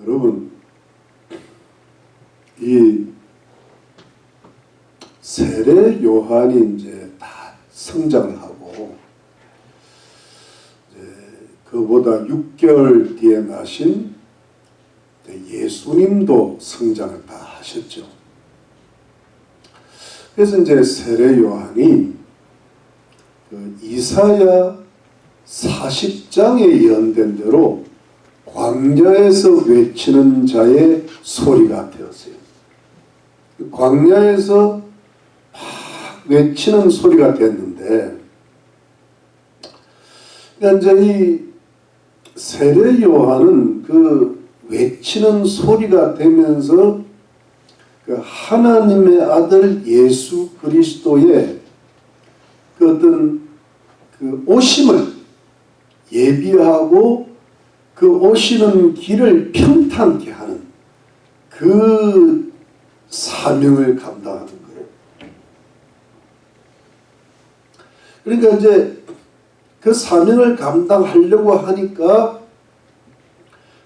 여러분, 이 세례 요한이 이제 다 성장을 하고, 이제 그보다 6개월 뒤에 나신 예수님도 성장을 다 하셨죠. 그래서 이제 세례 요한이 그 이사야 40장에 예언된 대로 광야에서 외치는 자의 소리가 되었어요. 광야에서 막 외치는 소리가 됐는데, 그러니까 이제 이 세례 요한은 그 외치는 소리가 되면서 그 하나님의 아들 예수 그리스도의 그 어떤 그 오심을 예비하고 그 오시는 길을 평탄케 하는 그 사명을 감당하는 거예요. 그러니까 이제 그 사명을 감당하려고 하니까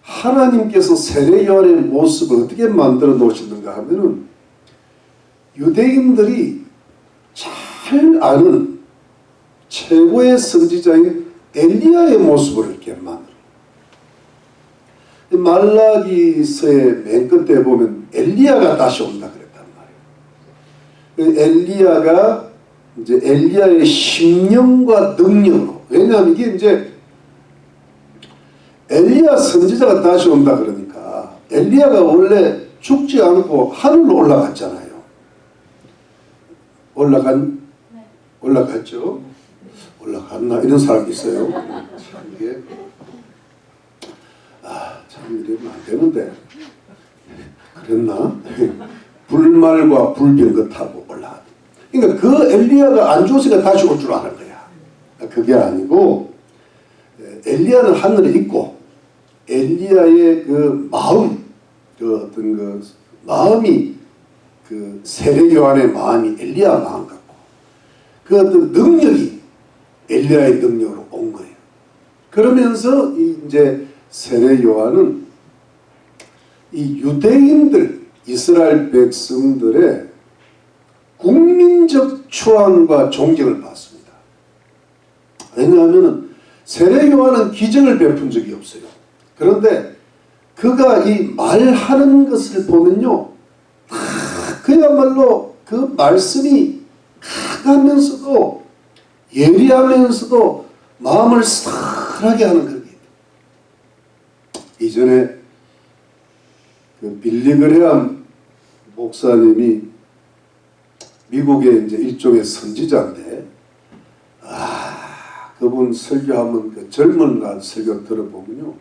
하나님께서 세례 요한의 모습을 어떻게 만들어 놓으시는가 하면은 유대인들이 잘 아는 최고의 선지자인 엘리야의 모습을 이렇게 만들어요. 말라기서의 맨 끝에 보면 엘리야가 다시 온다 그랬단 말이에요. 엘리야가 이제 엘리야의 심령과 능력으로, 왜냐하면 이게 이제 엘리야 선지자가 다시 온다 그러니까 엘리야가 원래 죽지 않고 하늘로 올라갔잖아요. 올라갔죠? 올라갔나? 이런 사람이 있어요. 참 이게 참 이러면 안 되는데 그랬나? 불말과 불병거 타고 올라갔다. 그러니까 그 엘리야가 안 죽었으니까 다시 올 줄 아는 거야. 그게 아니고 엘리야는 하늘에 있고 엘리야의 그 마음, 그 어떤 그 마음이 그 세례 요한의 마음이 엘리야 마음 같고 그 어떤 능력이 엘리야의 능력으로 온 거예요. 그러면서 이제 세례 요한은 이 유대인들, 이스라엘 백성들의 국민적 추앙과 존경을 받습니다. 왜냐하면 세례 요한은 기적을 베푼 적이 없어요. 그런데 그가 이 말하는 것을 보면요, 그야말로 그 말씀이 강하면서도 예리하면서도 마음을 싸하게 하는 그런 게 있다. 이전에 그 빌리 그레함 목사님이 미국의 이제 일종의 선지자인데, 그분 설교하면 그 젊은 날 설교 들어보면요,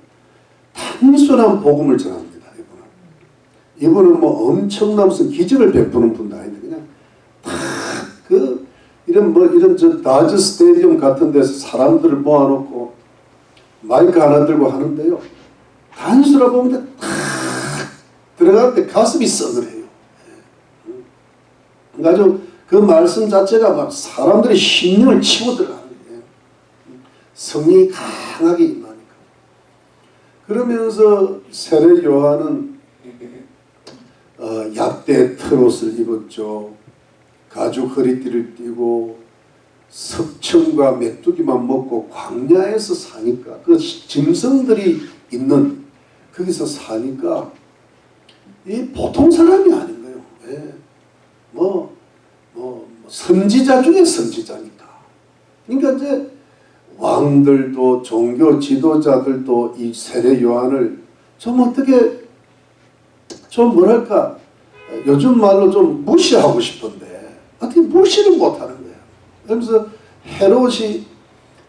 단순한 복음을 전합니다. 이분은 뭐 엄청난 무슨 기적을 베푸는 분도 아닌데 그냥 그 이런 저 다저 스테디움 같은 데서 사람들을 모아놓고 마이크 하나 들고 하는데요, 단순한 복음인데 탁 들어갈 때 가슴이 서늘해요. 그러니까 그 말씀 자체가 막 사람들의 심령을 치고 들어가는 거예요. 성령이 강하게 임하니까. 그러면서 세례 요한은 약대 트롯을 입었죠. 가죽 허리띠를 띠고 석청과 메뚜기만 먹고 광야에서 사니까, 그 짐승들이 있는 거기서 사니까 이 보통 사람이 아닌 거예요. 네. 선지자 중에 선지자니까. 그러니까 이제 왕들도 종교 지도자들도 이 세례 요한을 좀 어떻게 좀 뭐랄까 요즘 말로 좀 무시하고 싶은데 어떻게 무시를 못하는 거예요. 그러면서 헤롯이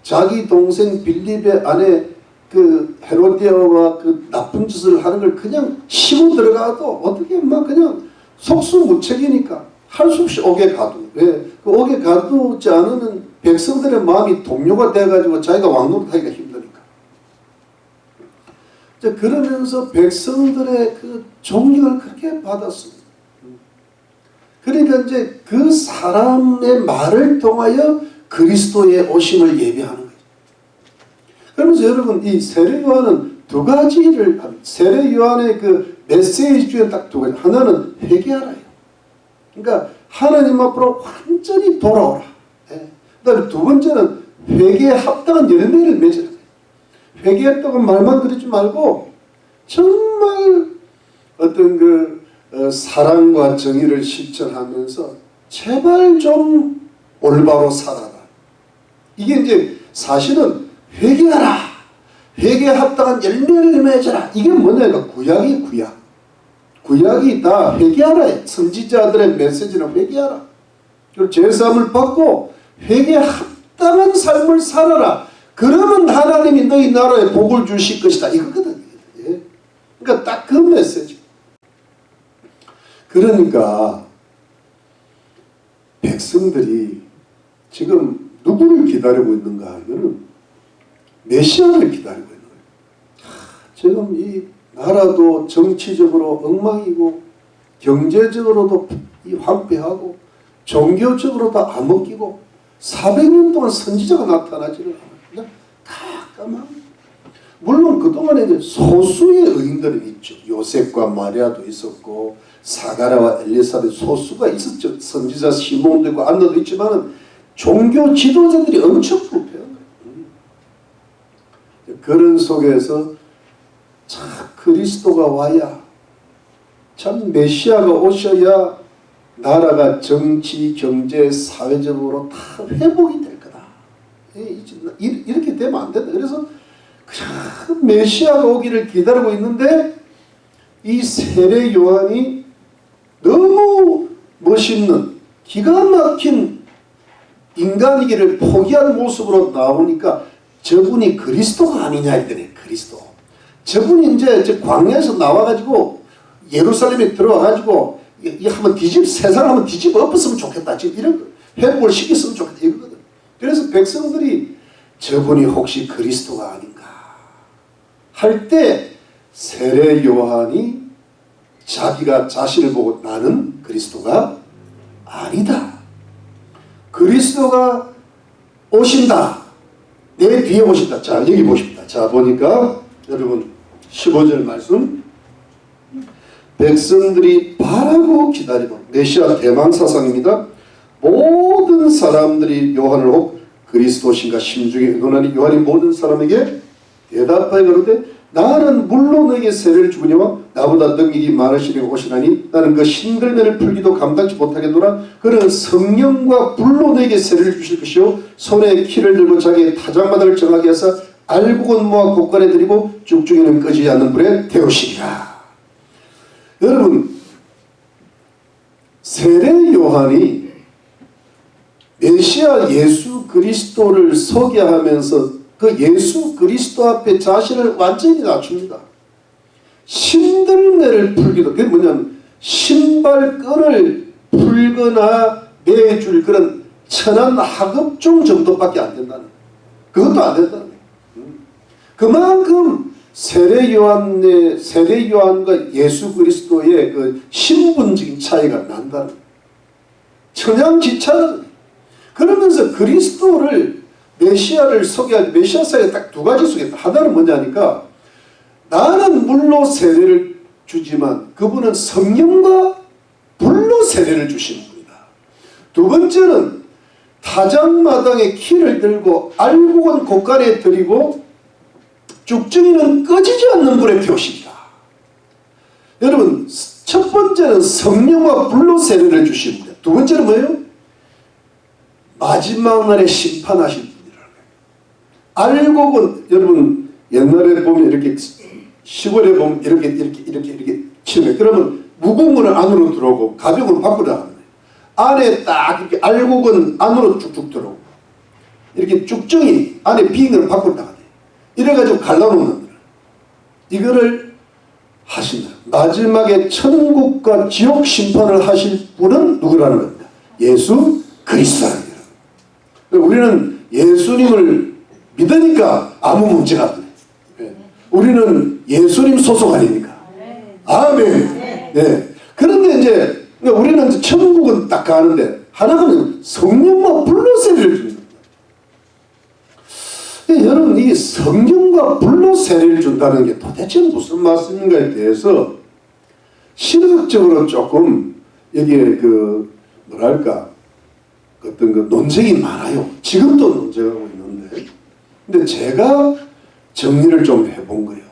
자기 동생 빌립의 아내 그 헤로디아와 그 나쁜 짓을 하는 걸 그냥 치고 들어가도 어떻게 막 그냥 속수무책이니까 할 수 없이 옥에 가두. 왜? 그 옥에 가두지 않으면 백성들의 마음이 동요가 돼가지고 자기가 왕노릇하기가 힘드니까. 그러면서 백성들의 그 존경을 그렇게 받았습니다. 그러니까 이제 그 사람의 말을 통하여 그리스도의 오심을 예비하는 거죠. 그러면서 여러분, 이 세례 요한은 두 가지를 세례 요한의 그 메시지 중에 딱 두 가지. 하나는 회개하라요. 그러니까 하나님 앞으로 완전히 돌아오라. 예. 그다음에 두 번째는 회개에 합당한 열매를 맺으라. 회개했다고 말만 그러지 말고 정말 어떤 그 사랑과 정의를 실천하면서 제발 좀 올바로 살아라. 이게 이제 사실은 회개하라. 회개에 합당한 열매를 맺어라. 이게 뭐냐면 구약이 구약. 구약이 다 회개하라. 선지자들의 메시지는 회개하라. 그리고 죄사함을 받고 회개에 합당한 삶을 살아라. 그러면 하나님이 너희 나라에 복을 주실 것이다. 이거거든요. 예. 그러니까 딱 그 메시지. 그러니까 백성들이 지금 누구를 기다리고 있는가 하면은 메시아를 기다리고 있는 거예요. 지금 이 나라도 정치적으로 엉망이고 경제적으로도 황폐하고 종교적으로도 암흑기고 400년 동안 선지자가 나타나지를 않아요. 그냥 깜깜한. 물론 그동안에 이제 소수의 의인들은 있죠. 요셉과 마리아도 있었고 사가랴와 엘리사벳 소수가 있었죠. 선지자 시몬도 있고 안나도 있지만은 종교 지도자들이 엄청 불패한 거예요. 그런 속에서 참 그리스도가 와야 참 메시아가 오셔야 나라가 정치, 경제, 사회적으로 다 회복이 될 거다. 이렇게 되면 안 된다. 그래서 그 메시아가 오기를 기다리고 있는데 이 세례 요한이 너무 멋있는 기가 막힌 인간이기를 포기한 모습으로 나오니까 저분이 그리스도가 아니냐 했더니 그리스도. 저분이 이제 광야에서 나와가지고 예루살렘에 들어와가지고 이 한번 세상을 한번 뒤집어 엎었으면 좋겠다. 지금 이런 회복을 시켰으면 좋겠다. 이거거든. 그래서 백성들이 저분이 혹시 그리스도가 아닌가 할 때 세례 요한이 자기가 자신을 보고 나는 그리스도가 아니다. 그리스도가 오신다. 내 뒤에 오신다. 자, 여기 보십니다. 자, 보니까 여러분 15절 말씀. 백성들이 바라고 기다리고 메시아 대망사상입니다. 모든 사람들이 요한을 혹 그리스도신가 심중에 의논하니 요한이 모든 사람에게 대답하여 가로되 나는 물로 너에게 세례를 주거니와 나보다 능력이 많으시니 오시나니 나는 그 신들매를 풀기도 감당치 못하겠노라. 그는 성령과 불로 너에게 세례를 주실 것이요 손에 키를 들고 자기의 타작마다를 정하게 하사 알곡은 모아 곳간에 들이고 쭉쭉이는 꺼지지 않는 불에 태우시리라. 여러분 세례 요한이 메시아 예수 그리스도를 소개하면서 그 예수 그리스도 앞에 자신을 완전히 낮춥니다. 신들매를 풀기도, 그게 뭐냐면 신발끈을 풀거나 매줄 그런 천한 하급종 정도밖에 안 된다는 거예요. 그것도 안 된다는 거예요. 그만큼 세례 요한과 예수 그리스도의 그 신분적인 차이가 난다는 거예요. 천양지차는. 그러면서 그리스도를 메시아를 소개할 때 메시아사에 딱 두 가지 소개했다. 하나는 뭐냐니까 나는 물로 세례를 주지만 그분은 성령과 불로 세례를 주시는 분이다. 두 번째는 타작마당에 키를 들고 알곡은 곳간에 들이고 쭉증이는 꺼지지 않는 불에 태우시리라. 여러분 첫 번째는 성령과 불로 세례를 주십니다. 두 번째는 뭐예요? 마지막 날에 심판하실 분이라는 거예요. 알곡은 여러분 옛날에 보면 이렇게 시골에 보면 이렇게 치면 그러면 무거운 거는 안으로 들어오고 가벼운 건 밖으로 나가는 거예요. 안에 딱 이렇게 알곡은 안으로 쭉쭉 들어오고 이렇게 쭉정이 안에 비인 건 밖으로 나가요. 이래가지고 갈라놓는 거예요. 이거를 하신다. 마지막에 천국과 지옥 심판을 하실 분은 누구라는 겁니다. 예수 그리스도라는 거예요. 우리는 예수님을 믿으니까 아무 문제가 없어요. 우리는 예수님 소속 아닙니까? 아멘. 네. 그런데 이제 우리는 이제 천국은 딱 가는데 하나는 성령과 불로 세례를 주는 겁니다. 여러분 이 성령과 불로 세례를 준다는 게 도대체 무슨 말씀인가에 대해서 신학적으로 조금 여기에 그 뭐랄까 어떤 그 논쟁이 많아요. 지금도 논쟁하고 있는데, 근데 제가 정리를 좀 해본 거예요.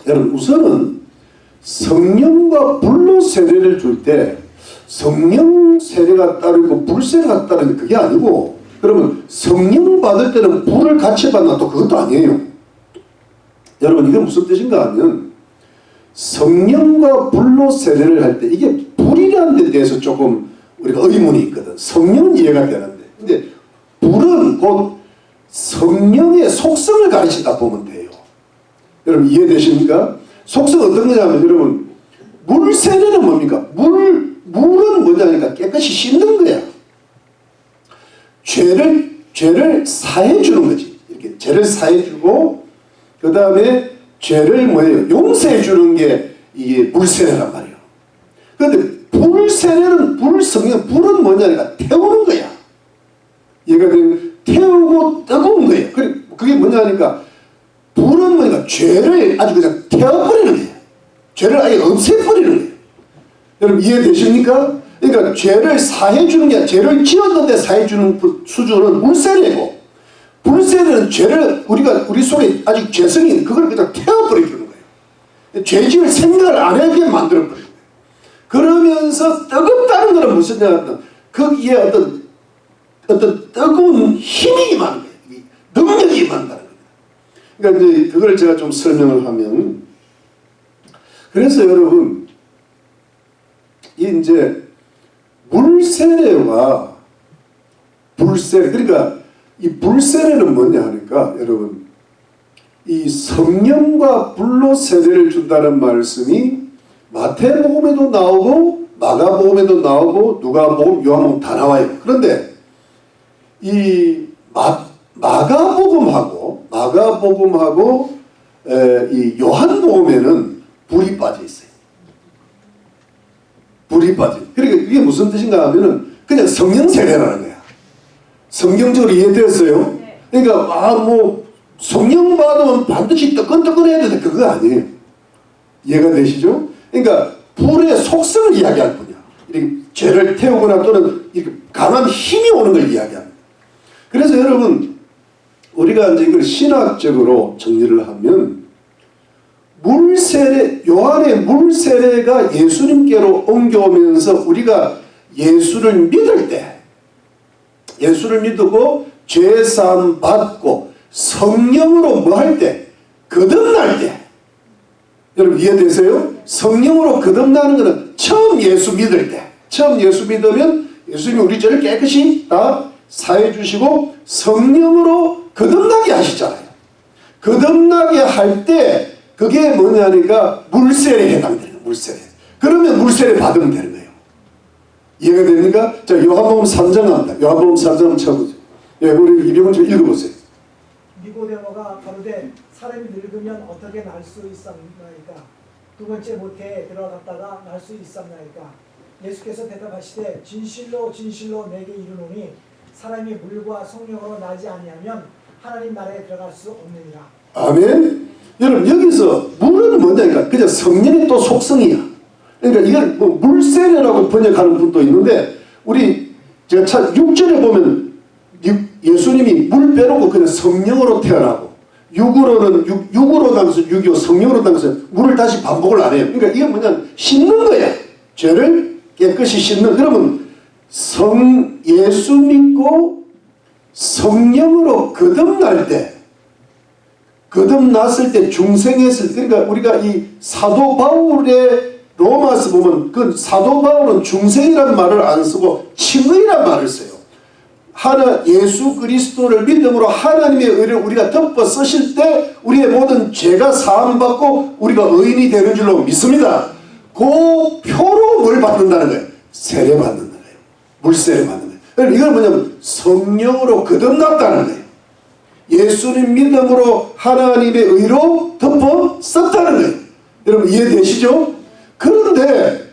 여러분 우선은 성령과 불로 세례를 줄 때 성령 세례가 따르고 불 세례가 따르는 그게 아니고, 그러면 성령 받을 때는 불을 같이 받나 또 그것도 아니에요. 여러분 이게 무슨 뜻인가 하면 성령과 불로 세례를 할 때 이게 불이라는 데 대해서 조금 우리가 의문이 있거든. 성령은 이해가 되는데, 근데 불은 곧 성령의 속성을 가르친다 보면 돼요. 여러분 이해되십니까? 속성 어떤 거냐면, 여러분 물 세례는 뭡니까? 물은 뭐냐니까 깨끗이 씻는 거야. 죄를 사해 주는 거지. 이렇게 죄를 사해 주고, 그 다음에 죄를 뭐예요? 용서해 주는 게 이게 물 세례란 말이에요. 그런데 불 세례는 불은 뭐냐니까 태우는 거야. 얘가 태우고 뜨거운 거예요. 그게 뭐냐니까 불은 뭐니까 죄를 아주 그냥 태워버리는 거예요. 죄를 아예 없애버리는 거예요. 여러분 이해되십니까? 그러니까 죄를 사해주는 게, 죄를 지었는데 사해주는 수준은 물세례고, 불세례는 죄를 우리 속에 아직 죄성이 있는 그걸 그냥 태워버리는 거예요. 죄지을 생각을 안 하게 만들어버리는 거예요. 그러면서 뜨겁다는 것은 무슨 얘기냐면 거기에 어떤 뜨거운 힘이 임하는 거예요. 능력이 임한다는 거예요. 그러니까 이제 그걸 제가 좀 설명을 하면, 그래서 여러분 이제 물세례와 불세례, 그러니까 이 불세례는 뭐냐 하니까, 여러분 이 성령과 불로 세례를 준다는 말씀이 마태복음에도 나오고 마가복음에도 나오고 누가복음, 요한복음 다 나와요. 그런데 이 마가복음하고 이 요한복음에는 불이 빠져 있어요. 불이 빠져. 그러니까 이게 무슨 뜻인가 하면은 그냥 성령 세례라는 거야. 성경적으로 이해되었어요? 그러니까 뭐 성령 받으면 반드시 뜨끈뜨끈해야 되는데 그거 아니에요. 이해가 되시죠? 그러니까 불의 속성을 이야기할 뿐이야. 이렇게 죄를 태우거나 또는 이렇게 강한 힘이 오는 걸 이야기합니다. 그래서 여러분 우리가 이제 이걸 신학적으로 정리를 하면, 물세례, 요한의 물세례가 예수님께로 옮겨오면서 우리가 예수를 믿을 때, 예수를 믿고 죄사함 받고 성령으로 뭐 할 때? 거듭날 때. 여러분 이해되세요? 성령으로 거듭나는 것은 처음 예수 믿을 때. 처음 예수 믿으면 예수님이 우리 죄를 깨끗이 다 사해 주시고 성령으로 거듭나게 하시잖아요. 거듭나게 할 때 그게 뭐냐니까 물세례에 해당되는 거예요. 물세례. 그러면 물세례 받으면 되는 거예요. 이해가 됩니까? 자, 요한복음 3장 합니다. 요한복음 3장 쳐보세요. 예, 우리 이병헌 좀 읽어보세요. 니고데모가 가로되 사람이 늙으면 어떻게 날 수 있었나이까? 두 번째 모태에 들어갔다가 날 수 있었나이까? 예수께서 대답하시되 진실로 진실로 내게 이르노니 사람이 물과 성령으로 나지 아니하면 하나님 나라에 들어갈 수 없느니라. 아멘. 여러분 여기서 물은 뭐냐니까 그냥 성령의 또 속성이야. 그러니까 이걸 뭐 물세례라고 번역하는 분도 있는데, 우리 제가 6절에 보면 예수님이 물 빼놓고 그냥 성령으로 태어나고, 육으로 당해서 6이요 성령으로 당해서 물을 다시 반복을 안 해요. 그러니까 이게 뭐냐면 씻는 거야. 죄를 깨끗이 씻는. 그러면 예수 믿고 성령으로 거듭날 때, 거듭났을 때, 중생했을 때, 그러니까 우리가 이 사도 바울의 로마서 보면 그 사도 바울은 중생이란 말을 안 쓰고 칭의란 말을 써요. 예수 그리스도를 믿음으로 하나님의 의를 우리가 덮어 쓰실 때 우리의 모든 죄가 사함받고 우리가 의인이 되는 줄로 믿습니다. 그 표로 뭘 받는다는 거예요? 세례 받는 거예요. 물세례 받는 거예요. 그러니까 이걸 뭐냐면 성령으로 거듭났다는 거예요. 예수님 믿음으로 하나님의 의로 덮어 썼다는 거예요. 여러분 이해되시죠? 그런데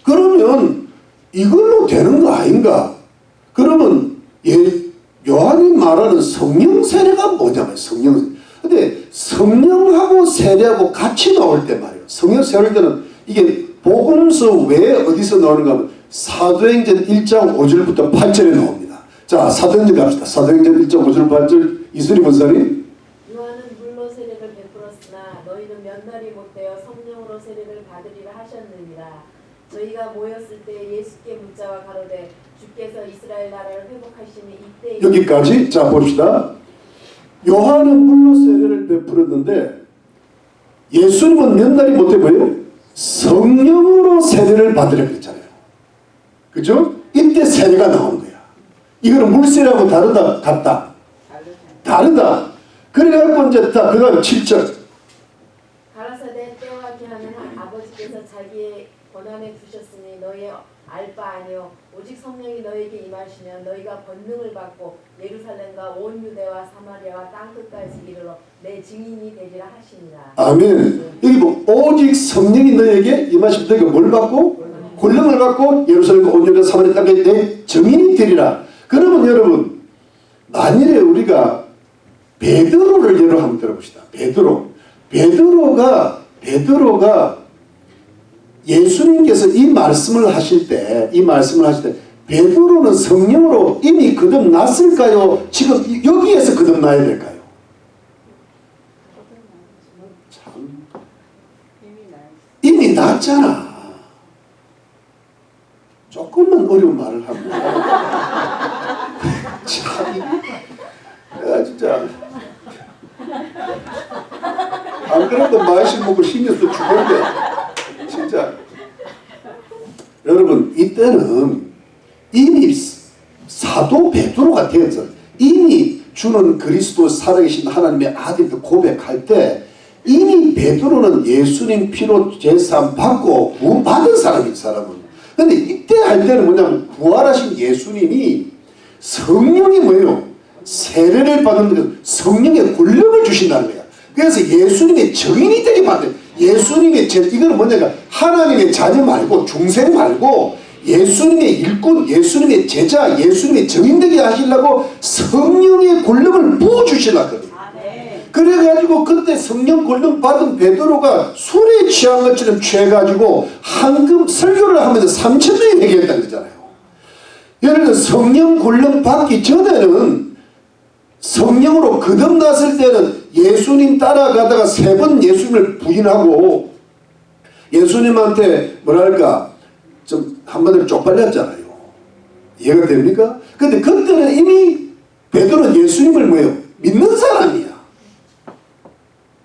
그러면 이걸로 되는 거 아닌가? 그러면 요한이 말하는 성령 세례가 뭐냐면 성령. 근데 성령하고 세례하고 같이 나올 때 말이에요. 성령 세례할 때는 이게 복음서 왜 어디서 나오는가 하면 사도행전 1장 5절부터 8절에 나옵니다. 자, 사도행전 갑시다. 사도행전 1장 5절 8절 이슬이 권사님. 요한은 물로 세례를 베풀었으나 너희는 몇 날이 못되어 성령으로 세례를 받으리라 하셨느니라. 저희가 모였을 때 예수께 묻자와 가로되 주께서 이스라엘 나라를 회복하시니 이때 여기까지. 자, 봅시다. 요한은 물로 세례를 베풀었는데 예수님은 몇 날이 못해 보여요? 성령으로 세례를 받으라 그랬잖아요. 그죠? 이때 세례가 나오는 거야. 이거는 물세례하고 다르다, 같다. 다르다. 그래갖고 이제 그 다음 7절. 가라사대 때와 기한은 아버지께서 자기의 권한에 두셨으니 너희의 알 바 아니요 오직 성령이 너희에게 임하시면 너희가 권능을 받고 예루살렘과 온 유대와 사마리아와 땅 끝까지 이르러 내 증인이 되리라 하시니라. 아멘. 여기 뭐 오직 성령이 너희에게 임하시면 너희가 뭘 받고? 권능을 받고 예루살렘과 온 유대 사마리아 땅까지 내 증인이 되리라. 그러면 여러분 만일에 우리가 베드로를 예로 한번 들어봅시다. 베드로가 예수님께서 이 말씀을 하실 때 베드로는 성령으로 이미 거듭났을까요? 지금 여기에서 거듭나야 될까요? 참 이미 났잖아. 조금만 어려운 말을 하면 참 내가 진짜 안 그래도 마이씨 먹고 신경 써 죽었는데 진짜 여러분 이때는 이미 사도 베드로가 되어서 이미 주는 그리스도 살아계신 하나님의 아들도 고백할 때 이미 베드로는 예수님 피로 제사함 받고 구원받은 사람인 사람은. 근데 이때 할 때는 뭐냐면 부활하신 예수님이 성령이 뭐예요? 세례를 받는 성령의 권력을 주신다는 거야. 그래서 예수님의 증인이 되게 만들어요. 예수님의 이거는 뭐냐면 하나님의 자녀 말고 중생 말고 예수님의 일꾼, 예수님의 제자, 예수님의 증인 되게 하시려고 성령의 권력을 부어주시려고 그래요. 그래가지고 그때 성령 권능 받은 베드로가 술에 취한 것처럼 취해가지고 황금 설교를 하면서 3,000명이 회개했다는 거잖아요. 예를 들어 성령 권능 받기 전에는 성령으로 거듭났을 때는 예수님 따라가다가 3번 예수님을 부인하고 예수님한테 뭐랄까 좀 한마디로 쪽팔렸잖아요. 이해가 됩니까? 근데 그때는 이미 베드로는 예수님을 뭐예요? 믿는 사람이야.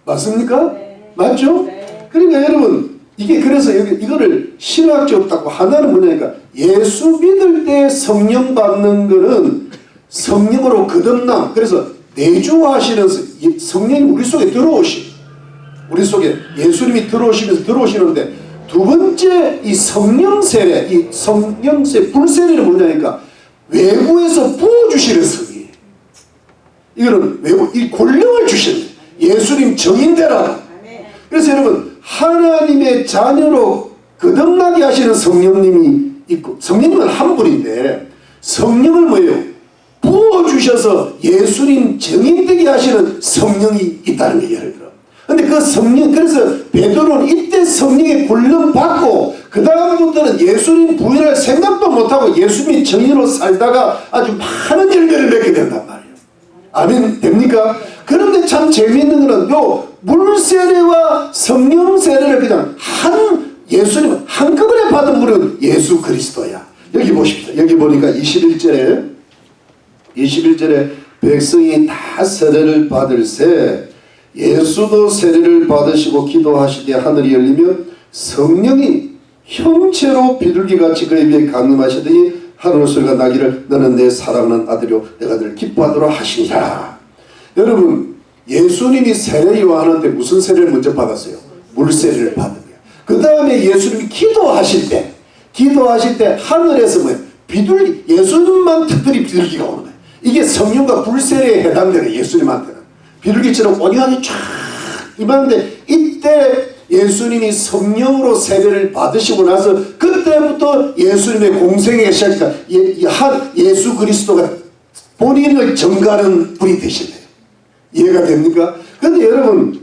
맞습니까? 네. 맞죠? 네. 그러니까 여러분 이게 그래서 이거를 신학적으로 하나는 뭐냐니까 예수 믿을 때 성령 받는 거는 성령으로 거듭남. 그래서 내주하시는 성령이 우리 속에 우리 속에 예수님이 들어오시는데 두 번째 이 성령 세례, 이 성령 불세례는 뭐냐니까 외부에서 부어주시는 성이. 이거는 외부 이 권력을 주시는 예수님 정인되라. 그래서 여러분 하나님의 자녀로 거듭나게 하시는 성령님이 있고 성령님은 한 분인데 성령을 뭐예요? 부어주셔서 예수님 정인되게 하시는 성령이 있다는 게 예를 들어. 근데 그 성령, 그래서 베드로는 이때 성령의 권능 받고 그 다음부터는 예수님 부인할 생각도 못하고 예수님이 정인으로 살다가 아주 많은 열매를 맺게 된단 말이에요. 아멘 됩니까? 그런데 참 재미있는 거는 요 물세례와 성령 세례를 그냥 예수님 한꺼번에 받은 분은 예수 그리스도야. 여기 보십시오. 여기 보니까 21절에 백성이 다 세례를 받을새 예수도 세례를 받으시고 기도하시되 하늘이 열리며 성령이 형체로 비둘기같이 그에 비해 강림하시더니 하늘 소리가 나기를 너는 내 사랑하는 아들이요 내가 너를 기뻐하도록 하시니라. 여러분 예수님이 세례 요한한테 무슨 세례를 먼저 받았어요? 물세례를 받은 거예요. 그 다음에 예수님이 기도하실 때 하늘에서 뭐예요? 비둘기, 예수님만 특별히 비둘기가 오는 거예요. 이게 성령과 불세례에 해당되는 예수님한테는 비둘기처럼 온유하게 쫙 임하는데 이때 예수님이 성령으로 세례를 받으시고 나서 그때부터 예수님의 공생의 시작이니까 예수 그리스도가 본인을 점가하는 분이 되시네요. 이해가 됩니까? 그런데 여러분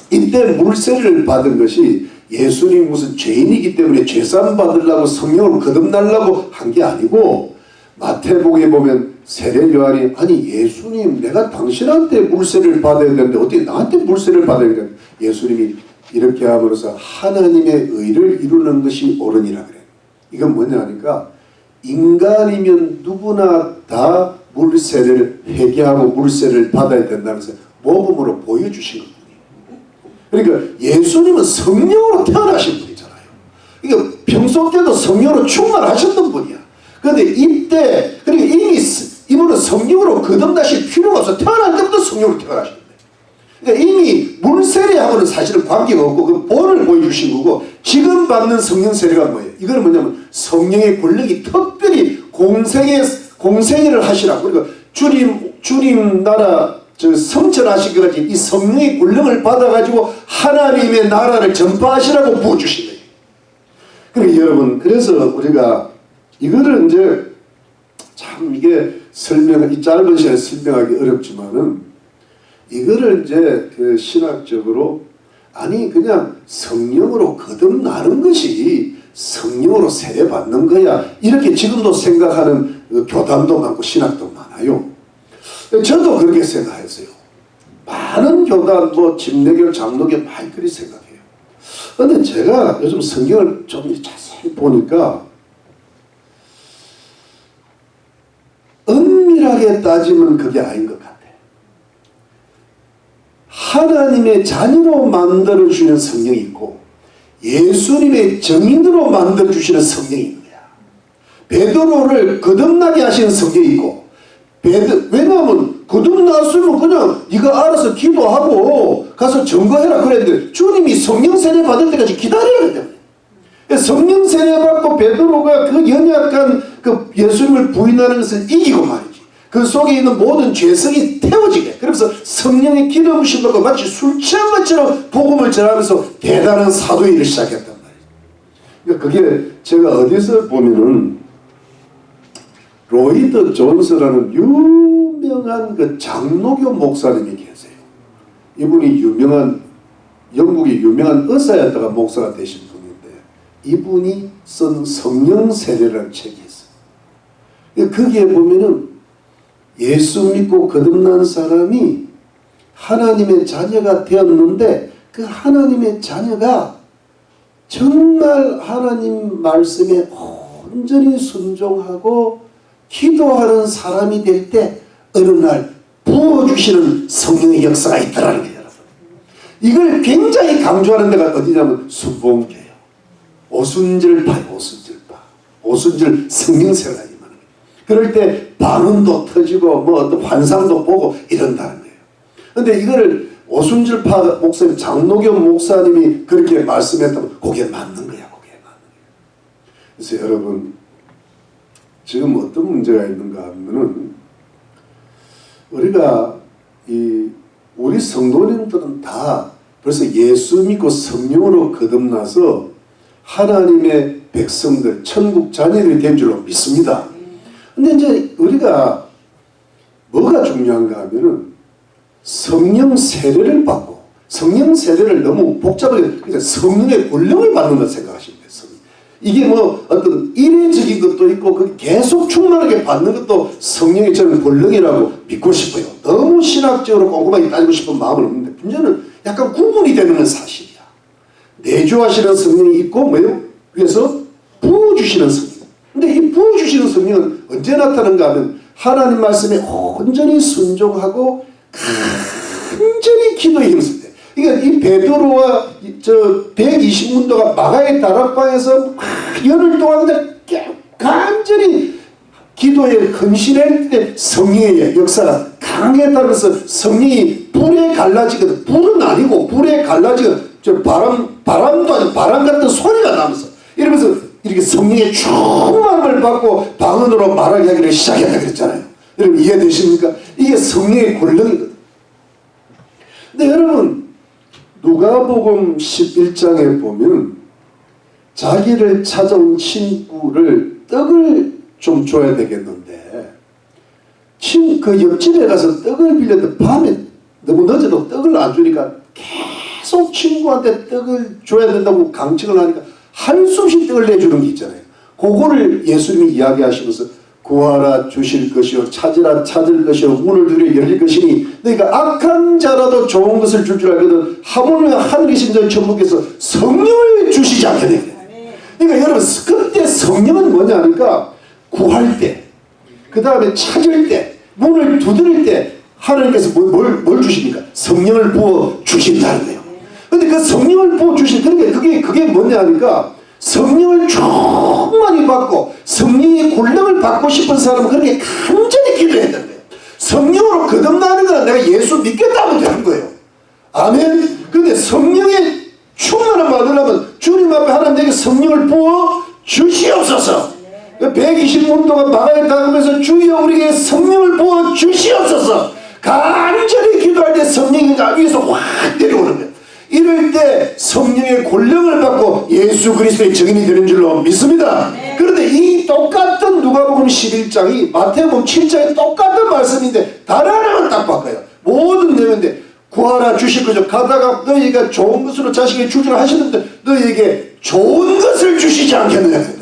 이때 물세를 받은 것이 예수님이 무슨 죄인이기 때문에 죄산 받으려고 성령을 거듭나려고 한 게 아니고 마태복음에 보면 세례 요한이 아니 예수님 내가 당신한테 물세를 받아야 되는데 어떻게 나한테 물세를 받아야 되냐. 예수님이 이렇게 함으로써 하나님의 의를 이루는 것이 옳으니라 그래요. 이건 뭐냐 하니까 인간이면 누구나 다 물세를 회개하고 물세를 받아야 된다면서 모범으로 보여주신 것. 그러니까 예수님은 성령으로 태어나신 분이잖아요. 그러니까 평소 때도 성령으로 충만하셨던 분이야. 그런데 이때 그러니까 이미 이분은 성령으로 거듭나실 필요가 없어. 태어날 때부터 성령으로 태어나신 거예요. 그러니까 이미 물세례하고는 사실은 관계가 없고 그 본을 보여주신 거고 지금 받는 성령 세례가 뭐예요? 이거는 뭐냐면 성령의 권력이 특별히 공생애를 하시라고. 그러니까 주님 나라 성천하시기까지 이 성령의 권력을 받아가지고 하나님의 나라를 전파하시라고 부어주신 거예요. 그러니까 여러분 그래서 우리가 이거를 이제 참 이게 이 짧은 시간에 설명하기 어렵지만은 이거를 이제 그 신학적으로 아니 그냥 성령으로 거듭나는 것이 성령으로 세례받는 거야 이렇게 지금도 생각하는 교단도 많고 신학도 많아요. 저도 그렇게 생각했어요. 많은 교단, 집례교, 장로교 많이 그렇게 생각해요. 그런데 제가 요즘 성경을 좀 자세히 보니까 엄밀하게 따지면 그게 아닌 것 같아요. 하나님의 자녀로 만들어주시는 성령이 있고 예수님의 증인으로 만들어주시는 성령이 있는 거야. 베드로를 거듭나게 하시는 성령이 있고 왜냐하면 거듭났으면 그냥 네가 알아서 기도하고 가서 증거해라 그랬는데 주님이 성령 세례 받을 때까지 기다려야 때문에 성령 세례 받고 베드로가 그 연약한 그 예수님을 부인하는 것을 이기고 말이지 그 속에 있는 모든 죄성이 태워지게 그래서 성령의 기름 부으심 받고 마치 술 취한 것처럼 복음을 전하면서 대단한 사도의 일을 시작했단 말이에요. 그러니까 그게 제가 어디서 보면은 로이드 존스라는 유명한 그 장로교 목사님이 계세요. 이분이 영국의 유명한 의사였다가 목사가 되신 분인데 이분이 쓴 성령 세례라는 책이 있어요. 거기에 보면은 예수 믿고 거듭난 사람이 하나님의 자녀가 되었는데 그 하나님의 자녀가 정말 하나님 말씀에 온전히 순종하고 기도하는 사람이 될 때 어느 날 부어주시는 성령의 역사가 있다라는 거예요. 여러분. 이걸 굉장히 강조하는 데가 어디냐면 순복음교회요. 오순절파 성령 세례가 임하는 거예요. 그럴 때 방언도 터지고 어떤 환상도 보고 이런다는 거예요. 그런데 이거를 오순절파 목사님 장로교 목사님이 그렇게 말씀했다면 그게 맞는 거야. 그래서 여러분 지금 어떤 문제가 있는가 하면은 우리가 우리 성도님들은 다 벌써 예수 믿고 성령으로 거듭나서 하나님의 백성들 천국 자녀들이 된 줄로 믿습니다. 근데 이제 우리가 뭐가 중요한가 하면은 성령 세례를 받고 성령 세례를 너무 복잡하게 그냥 성령의 권력을 받는 걸 생각하시면 돼요. 이게 어떤 이례적인 것도 있고 계속 충만하게 받는 것도 성령의 저는 권력이라고 믿고 싶어요. 너무 신학적으로 꼼꼼하게 따지고 싶은 마음은 없는데 문제는 약간 구분이 되는 건 사실이야. 내주하시는 성령이 있고 위에서 부어주시는 성령. 근데 이 부어주시는 성령은 언제 나타나는가 하면 하나님 말씀에 온전히 순종하고 간절히 기도에 힘쓸 때. 그러니까 이 베드로와 120문도가 마가의 다락방에서 열흘 동안 간절히 기도에 헌신할 때 성령의 역사가 강하게 따라서 성령이 불에 갈라지거든. 불은 아니고 불에 갈라지거든. 바람도 아니고 바람 같은 소리가 나면서 이러면서 이렇게 성령의 충만함을 받고 방언으로 말하게 하기를 시작했다 그랬잖아요. 여러분 이해되십니까? 이게 성령의 권력이거든. 근데 여러분 누가복음 11장에 보면 자기를 찾아온 친구를 떡을 좀 줘야 되겠는데 그 옆집에 가서 떡을 빌렸는데 밤에 너무 늦어도 떡을 안 주니까 계속 친구한테 떡을 줘야 된다고 강청을 하니까 할 수 없이 떡을 내주는 게 있잖아요. 그거를 예수님이 이야기하시면서 구하라 주실 것이요 찾으라 찾을 것이요 문을 두드려 열릴 것이니 너희가 악한 자라도 좋은 것을 줄 줄 알거든 하물며 하늘에 계신 너희 천부께서 성령을 주시지 않겠느냐. 그러니까 여러분 그때 성령은 뭐냐 하니까 구할 때 그 다음에 찾을 때 문을 두드릴 때 하나님께서 뭘 주십니까? 성령을 부어 주신다는 거예요. 근데 그 성령을 부어 주신 그러니까 그게 뭐냐 하니까 성령을 충만히 받고 성령의 권능을 받고 싶은 사람은 그렇게 간절히 기도했던 거예요. 성령으로 거듭나는 건 내가 예수 믿겠다 하면 되는 거예요. 아멘. 근데 성령의 충만을 받으려면 주님 앞에 하나님에게 성령을 부어 주시옵소서. 120분 동안 마가에 닦으면서 주여 우리에게 성령을 부어 주시옵소서. 간절히 기도할 때 성령이 위에서 확 내려오는 거예요. 이럴 때 성령의 권능을 받고 예수 그리스도의 증인이 되는 줄로 믿습니다. 그런데 이 똑같은 누가복음 11장이 마태복음 7장에 똑같은 말씀인데 다른 하나만 딱 바꿔요. 모든 내용인데 구하라 주실 거죠. 가다가 너희가 좋은 것으로 자식에게 주주를 하시는데 너희에게 좋은 것을 주시지 않겠느냐.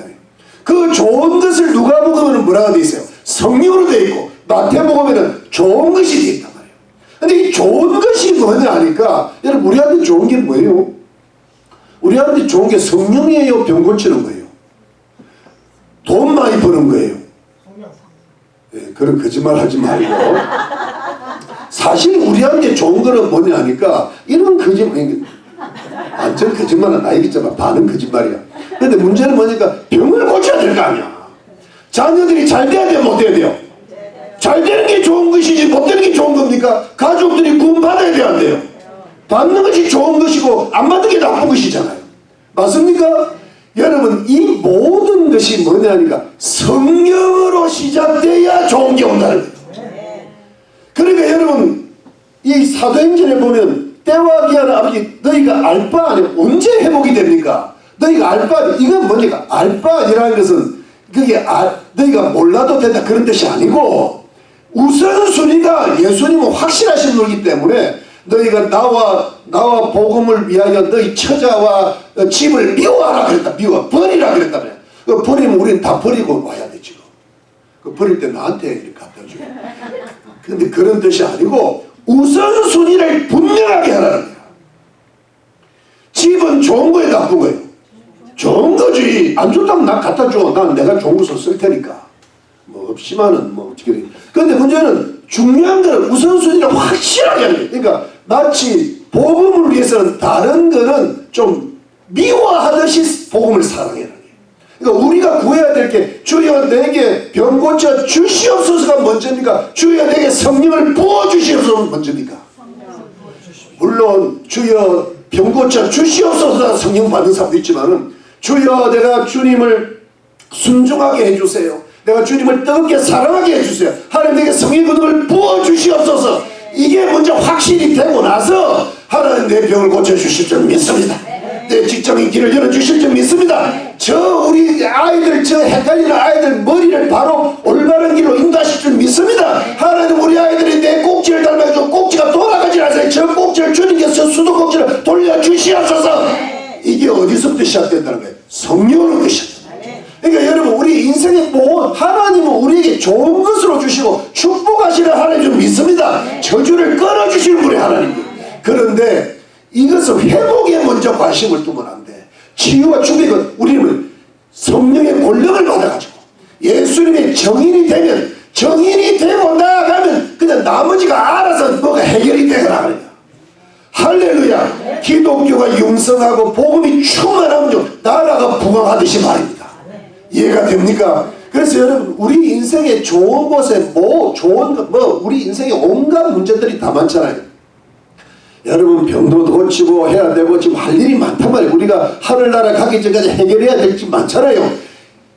그 좋은 것을 누가복음에는 뭐라고 되어 있어요? 성령으로 되어 있고 마태복음에는 좋은 것이 되어 있단 말이에요. 근데 이 좋은 것이 뭐냐 하니까 여러분 우리한테 좋은 게 뭐예요? 우리한테 좋은 게 성령이에요? 병 고치는 거예요? 돈 많이 버는 거예요? 네, 그런 거짓말 하지 말고 사실 우리한테 좋은 거는 뭐냐 하니까 이런 거짓말 완전 거짓말은 아니겠지만 반은 거짓말이야. 근데 문제는 뭐니까 병을 고쳐야 될 거 아니야. 자녀들이 잘 돼야 돼요? 못 돼야 돼요? 잘 되는 게 좋은 것이지 못 되는 게 좋은 겁니까? 가족들이 구원 받아야 돼요? 안 돼요? 받는 것이 좋은 것이고 안 받는 게 나쁜 것이잖아요. 맞습니까? 여러분 이 모든 것이 뭐냐니까 성령으로 시작돼야 좋은 게 온다는 거예요. 그러니까 여러분 이 사도행전에 보면 때와 기한 아버지 너희가 알 바 아니야. 언제 회복이 됩니까? 너희가 알 바 이건 뭐니까 알 바 아니라는 것은 그게 너희가 몰라도 된다 그런 뜻이 아니고 우선순위가 예수님은 확실하신 분이기 때문에 너희가 나와 복음을 위하여 너희 처자와 집을 미워하라 그랬다. 버리라 그랬다. 그 버리면 우리는 다 버리고 와야 돼 지금. 그 버릴 때 나한테 이렇게 갖다 줘. 근데 그런 뜻이 아니고 우선순위를 분명하게 하라는 거야. 집은 좋은 거에 나쁜 거예요. 좋은 거지. 안 좋다면 나 갖다 줘. 난 내가 좋은 것을 쓸 테니까. 뭐 없지만은 뭐 어떻게. 근데 문제는 중요한 거는 우선순위를 확실하게 하는 거예요. 그러니까 마치 복음을 위해서는 다른 거는 좀 미워하듯이 복음을 사랑해야 해요. 그러니까 우리가 구해야 될 게 주여 내게 병 고쳐 주시옵소서가 먼저입니까? 주여 내게 성령을 부어 주시옵소서가 먼저입니까? 물론 주여 병 고쳐 주시옵소서 성령 받는 사람도 있지만은 주여 내가 주님을 순종하게 해주세요. 내가 주님을 뜨겁게 사랑하게 해주세요. 하나님 내게 성령의 권능을 부어 주시옵소서. 이게 먼저 확실히 되고 나서 하나님 내 병을 고쳐주실 줄 믿습니다. 내 직장의 길을 열어주실 줄 믿습니다. 우리 아이들 헷갈리는 아이들 머리를 바로 올바른 길로 인도하실 줄 믿습니다. 하나님 우리 아이들이 내 꼭지를 닮아줘 꼭지가 돌아가지 않아요. 저 꼭지를 주님께서 수도꼭지를 돌려주시옵소서. 이게 어디서부터 시작된다는 거예요? 성령으로부터 시작됩니다. 그러니까 여러분 우리 인생의 하나님은 우리에게 좋은 것으로 주시고 축복하시는 하나님 좀 믿습니다. 저주를 끊어주시는 분이 하나님이에요. 그런데 이것은 회복에 먼저 관심을 두면 안 돼. 치유와 축복은 우리는 성령의 권력을 받아가지고 예수님의 정인이 되고 나아가면 그냥 나머지가 알아서 뭐가 해결이 되거나 할렐루야. 기독교가 융성하고 복음이 충만하면 나라가 부강하듯이 말입니다. 이해가 됩니까? 그래서 여러분 우리 인생의 좋은 곳에 우리 인생에 온갖 문제들이 다 많잖아요. 여러분 병도 고치고 해야 되고 지금 할 일이 많단 말이에요. 우리가 하늘나라 가기 전까지 해결해야 될 게 많잖아요.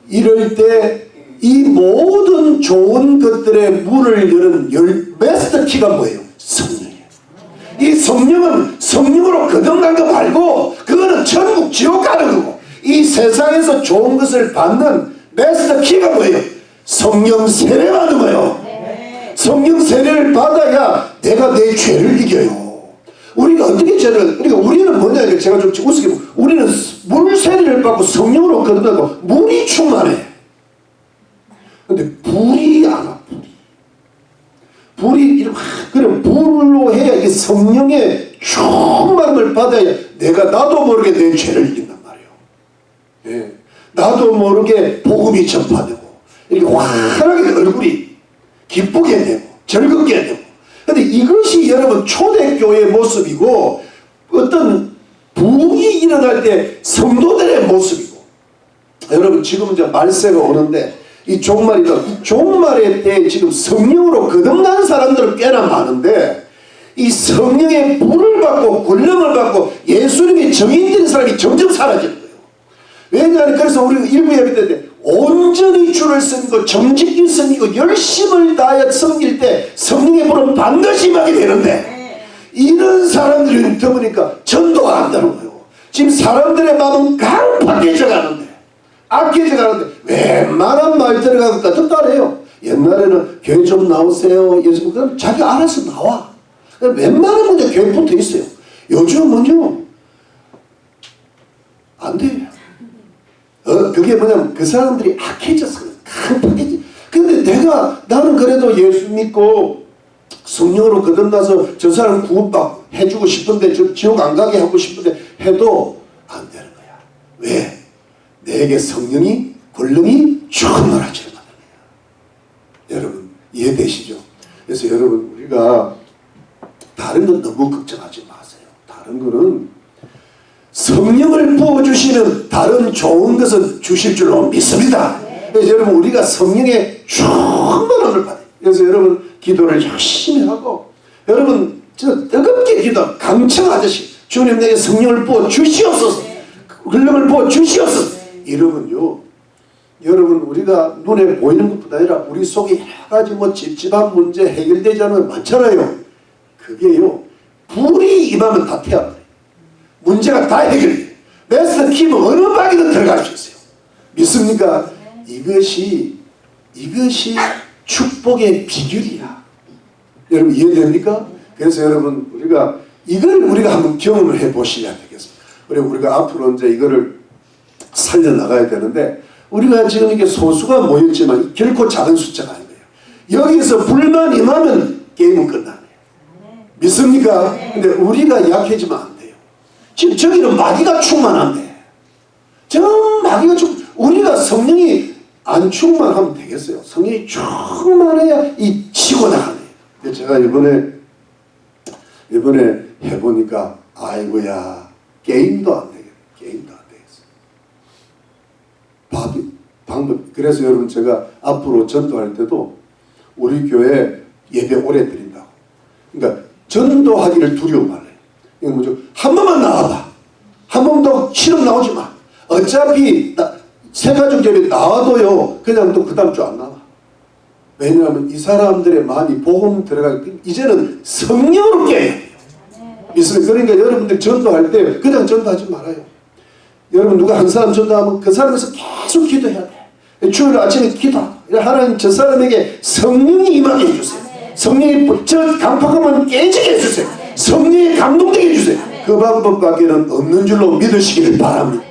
이럴 때 이 모든 좋은 것들의 문을 여는 마스터 키가 뭐예요? 성령이에요. 이 성령은 성령으로 거듭난 거 말고 그거는 천국 지옥 가는 거고 이 세상에서 좋은 것을 받는 마스터 키가 뭐예요? 성령 세례받는 거예요. 성령 세례를 받아야 내가 내 죄를 이겨요. 우리가 어떻게 죄를, 그러니까 우리는 뭐냐, 제가 좀 우습게 보면, 우리는 물 세례를 받고 성령으로 거듭나고 물이 충만해. 근데 불이 안 와, 불이 이렇게 그럼 불로 해야 이게 성령의 충만을 받아야 나도 모르게 내 죄를 이긴단 말이에요. 네. 나도 모르게 복음이 전파되고 이렇게 환하게 얼굴이 기쁘게 되고 즐겁게 되고. 근데 이것이 여러분 초대교회의 모습이고 어떤 부흥이 일어날 때 성도들의 모습이고. 여러분 지금 이제 말세가 오는데 이 종말이다. 이 종말의 때 지금 성령으로 거듭난 사람들은 꽤나 많은데 이 성령의 불을 받고 권능을 받고 예수님의 정인된 사람이 점점 사라지는 거예요. 왜냐하면 그래서 우리가 일부 예배 때 온전히 주를 섬기고 정직히 섬기고 열심을 다하여 섬길 때 성령의 불은 반드시 임하게 되는데 이런 사람들이 있다 전도가 안 되는 거예요. 지금 사람들의 마음은 강팍해져 가는데 악해져 가는데 웬만한 말 들어가니까 또 따라해요. 옛날에는 교회 좀 나오세요. 예수님 자기 알아서 나와. 웬만한 문제 교회 붙어 있어요. 요즘은요 안 돼요. 그게 뭐냐면 그 사람들이 악해져서 강팍해져. 근데 나는 그래도 예수 믿고 성령으로 거듭나서 저 사람 구원받고 해주고 싶은데 저 지옥 안 가게 하고 싶은데 해도 안 되는 거야. 왜? 내게 성령이 권능이 충만하지 않는 거야. 여러분 이해되시죠? 그래서 여러분 우리가 다른 건 너무 걱정하지 마세요. 다른 거는 성령을 부어주시는 다른 좋은 것은 주실 줄로 믿습니다. 그래서 여러분 우리가 성령의 충만함을 받아요. 그래서 여러분 기도를 열심히 하고 여러분 저 뜨겁게 기도 강청하듯이 주님 내게 성령을 부어 주시옵소서. 권능을 부어 주시옵소서. 이러면요 여러분 우리가 눈에 보이는 것보다 아니라 우리 속에 여러 가지 찝찝한 문제 해결되지 않은 거 많잖아요. 그게요 불이 임하면 다 태워버려요. 문제가 다 해결돼요. 메스터 키면 어느 방이든 들어갈 수 있어요. 믿습니까? 이것이 축복의 비결이야. 여러분 이해됩니까? 그래서 여러분 우리가 한번 경험을 해보셔야 되겠습니다. 우리가 앞으로 이제 이거를 살려나가야 되는데 우리가 지금 이렇게 소수가 모였지만 결코 작은 숫자가 아니에요. 여기서 불만 임하면 게임은 끝나네요. 믿습니까? 근데 우리가 약해지면 안 돼요. 지금 저기는 마귀가 충만한데 우리가 성령이 안 충만하면 되겠어요. 성령이 충만해야 이 치고 나가네요. 제가 이번에 해보니까 아이고야 게임도 안 되겠네. 게임도 안 되겠어. 방법. 그래서 여러분 제가 앞으로 전도할 때도 우리 교회 예배 오래 드린다고. 그러니까 전도하기를 두려워 말해요. 이거 뭐죠? 한 번만 나와봐. 한 번도 실험 나오지 마. 어차피 세가족 예배 나와도요 그냥 또 그 다음 주 안 나와. 왜냐하면 이 사람들의 마음이 복음 들어가기 이제는 성령으로 깨야 돼요. 믿습니까? 그러니까 여러분들 전도할 때 그냥 전도하지 말아요. 여러분 누가 한 사람 전도하면 그 사람에서 계속 기도해야 돼. 주일 아침에 기도하고 하나님 저 사람에게 성령이 임하게 해주세요. 성령이 저 강팍함을 깨지게 해주세요. 성령이 감동되게 해주세요. 그 방법밖에는 없는 줄로 믿으시기를 바랍니다.